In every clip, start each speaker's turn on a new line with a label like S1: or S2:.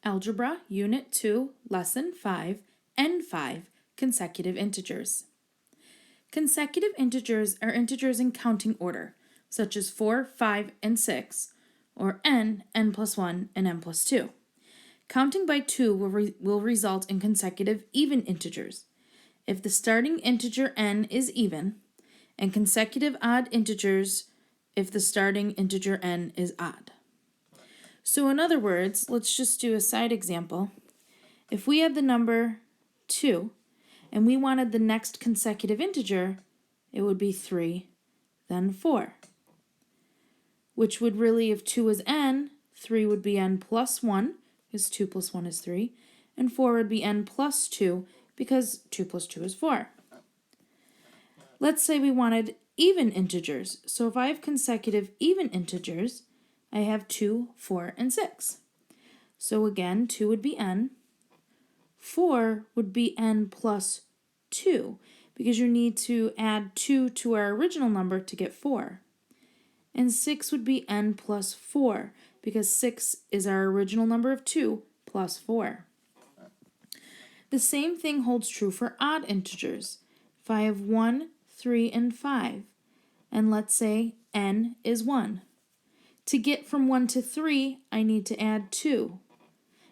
S1: Algebra, Unit 2, Lesson 5, N5, Consecutive Integers. Consecutive integers are integers in counting order, such as 4, 5, and 6, or n plus 1, and n plus 2. Counting by 2 will result in consecutive even integers. If the starting integer n is even, and consecutive odd integers if the starting integer n is odd. So in other words, let's just do a side example. If we had the number 2 and we wanted the next consecutive integer, it would be 3, then 4. Which would really, if 2 is n, 3 would be n plus 1, because 2 plus 1 is 3, and 4 would be n plus 2, because 2 plus 2 is 4. Let's say we wanted even integers. So if I have consecutive even integers, I have 2, 4, and 6. So again, 2 would be n. 4 would be n plus 2, because you need to add 2 to our original number to get 4. And 6 would be n plus 4, because 6 is our original number of 2 plus 4. The same thing holds true for odd integers. If I have 1, 3, and 5, and let's say n is 1. To get from 1 to 3, I need to add 2.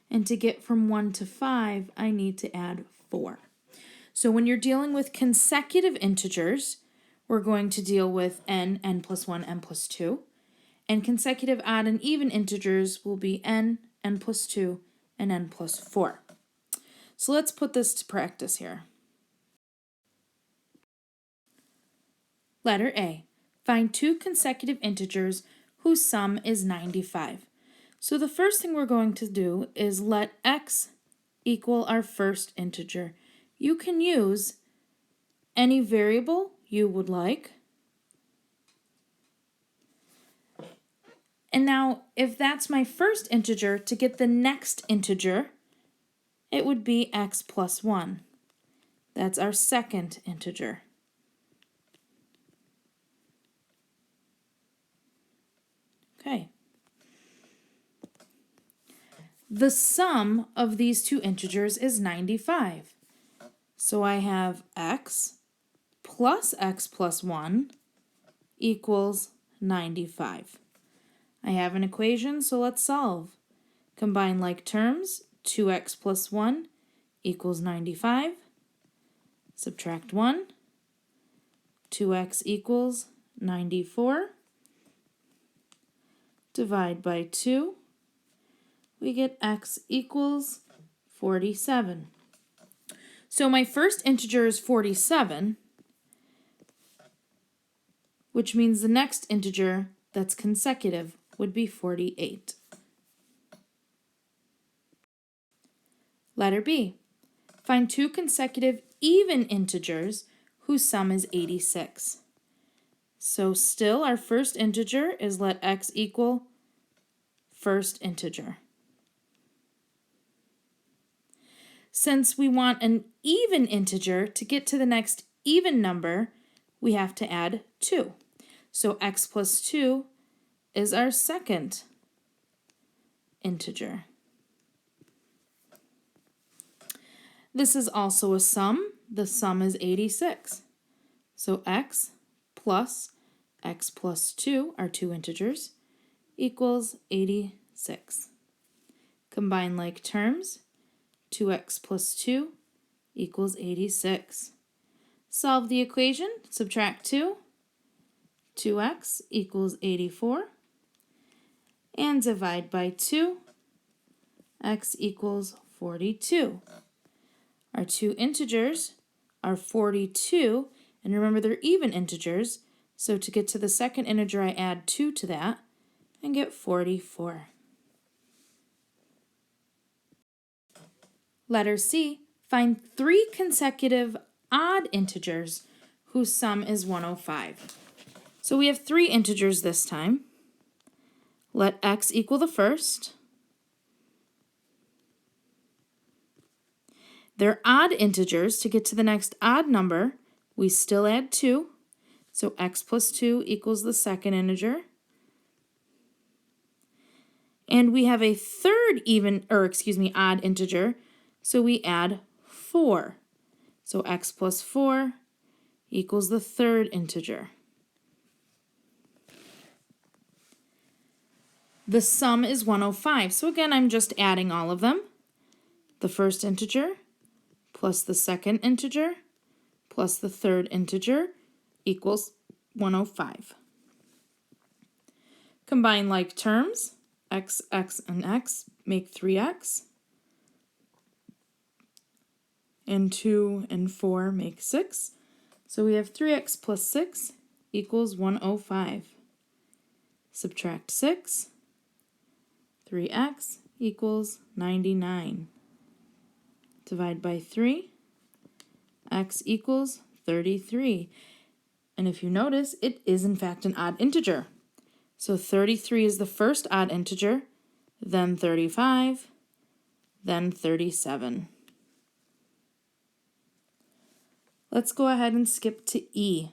S1: And to get from 1 to 5, I need to add 4. So when you're dealing with consecutive integers, we're going to deal with n plus 1, n plus 2. And consecutive odd and even integers will be n plus 2, and n plus 4. So let's put this to practice here. Letter A. Find two consecutive integers whose sum is 95. So the first thing we're going to do is let x equal our first integer. You can use any variable you would like. And now, if that's my first integer, to get the next integer, it would be x plus 1. That's our second integer. Okay. The sum of these two integers is 95. So I have x plus 1 equals 95. I have an equation, so let's solve. Combine like terms, 2x plus 1 equals 95. Subtract 1. 2x equals 94. Divide by 2. We get x equals 47. So my first integer is 47, which means the next integer that's consecutive would be 48. Letter B. Find two consecutive even integers whose sum is 86. So still our first integer is let x equal first integer. Since we want an even integer, to get to the next even number, we have to add 2. So x plus 2 is our second integer. This is also a sum. The sum is 86. So x plus 2, our two integers, equals 86. Combine like terms. 2x plus 2 equals 86. Solve the equation, subtract 2. 2x equals 84. And divide by 2. X equals 42. Our two integers are 42, and remember they're even integers, so to get to the second integer I add 2 to that and get 44. Letter C. Find three consecutive odd integers whose sum is 105. So we have three integers this time. Let x equal the first. They're odd integers. To get to the next odd number, we still add 2. So x plus 2 equals the second integer. And we have a third odd integer, so we add 4. So x plus 4 equals the third integer. The sum is 105. So again, I'm just adding all of them. The first integer plus the second integer plus the third integer equals 105. Combine like terms. X, and x make 3x. And 2 and 4 make 6. So we have 3x plus 6 equals 105. Subtract 6. 3x equals 99. Divide by 3. X equals 33. And if you notice, it is in fact an odd integer. So 33 is the first odd integer, then 35, then 37. Let's go ahead and skip to E.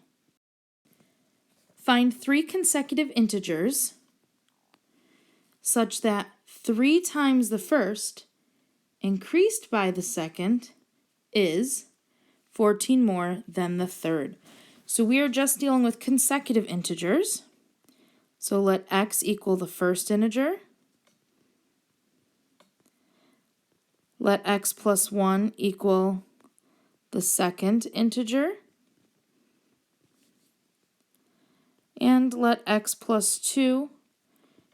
S1: Find 3 consecutive integers such that 3 times the first increased by the second is 14 more than the third. So we are just dealing with consecutive integers. So let x equal the first integer. Let x plus 1 equal the second integer. And let x plus 2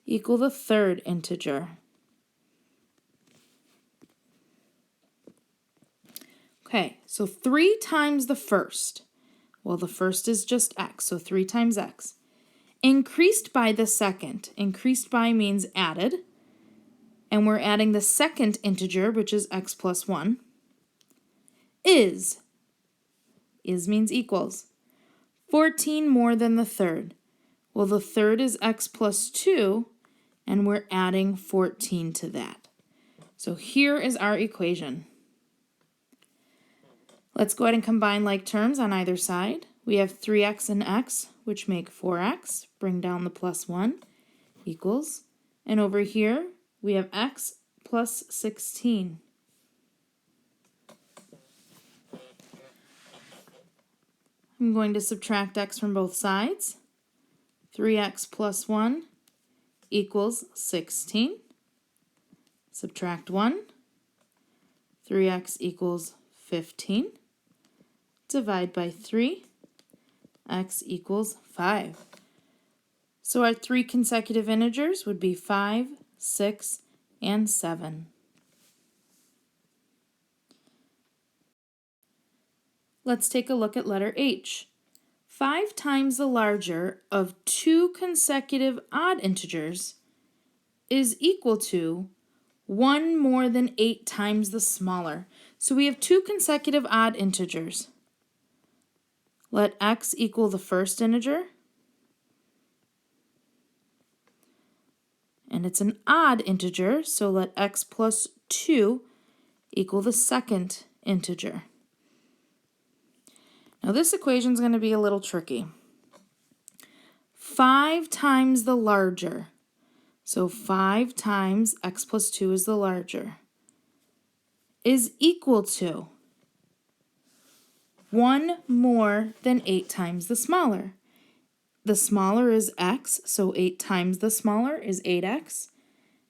S1: equal the third integer. Okay, so 3 times the first. Well, the first is just x, so 3 times x. Increased by the second. Increased by means added. And we're adding the second integer, which is x plus 1. Is means equals. 14 more than the third. Well, the third is x plus 2, and we're adding 14 to that. So here is our equation. Let's go ahead and combine like terms on either side. We have 3x and x, which make 4x. Bring down the plus 1, equals. And over here, we have x plus 16. I'm going to subtract x from both sides. 3x plus 1 equals 16. Subtract 1. 3x equals 15. Divide by 3. X equals 5. So our 3 consecutive integers would be 5, 6, and 7. Let's take a look at letter H. 5 times the larger of 2 consecutive odd integers is equal to 1 more than 8 times the smaller. So we have 2 consecutive odd integers. Let x equal the first integer. And it's an odd integer, so let x plus 2 equal the second integer. Now this equation is going to be a little tricky. 5 times the larger. So 5 times x plus 2 is the larger. Is equal to 1 more than 8 times the smaller. The smaller is x, so 8 times the smaller is 8x.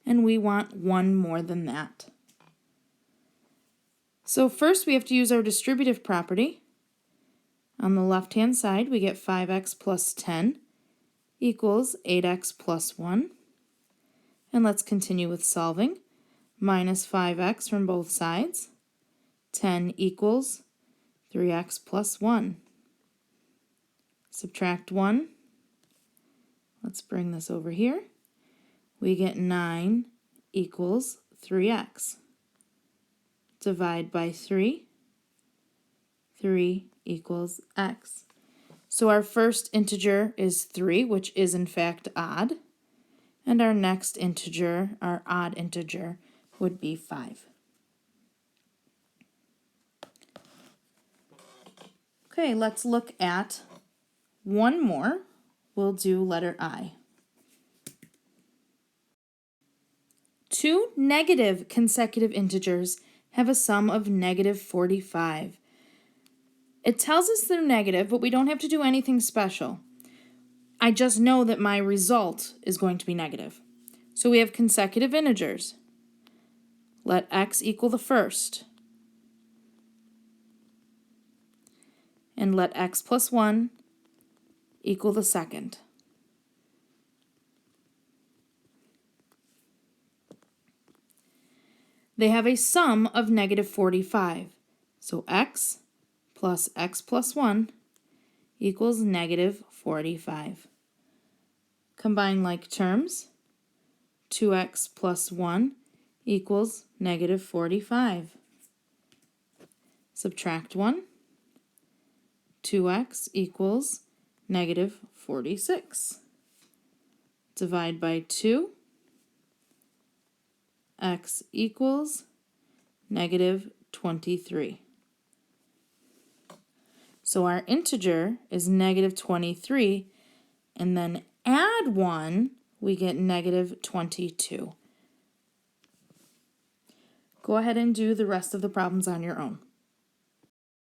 S1: And we want 1 more than that. So first we have to use our distributive property. On the left-hand side, we get 5x plus 10 equals 8x plus 1. And let's continue with solving. Minus 5x from both sides. 10 equals 3x plus 1. Subtract 1. Let's bring this over here. We get 9 equals 3x. Divide by 3. 3 equals x. So our first integer is 3, which is in fact odd. And our next integer, our odd integer, would be 5. Okay, let's look at one more. We'll do letter I. two negative consecutive integers have a sum of negative 45. It tells us they're negative, but we don't have to do anything special. I just know that my result is going to be negative. So we have consecutive integers. Let x equal the first. And let x plus 1 equal the second. They have a sum of negative 45. So x plus 1 equals negative 45. Combine like terms. 2x plus 1 equals negative 45. Subtract 1. 2x equals negative 46. Divide by 2. X equals negative 23. So our integer is negative 23, and then add 1, we get negative 22. Go ahead and do the rest of the problems on your own.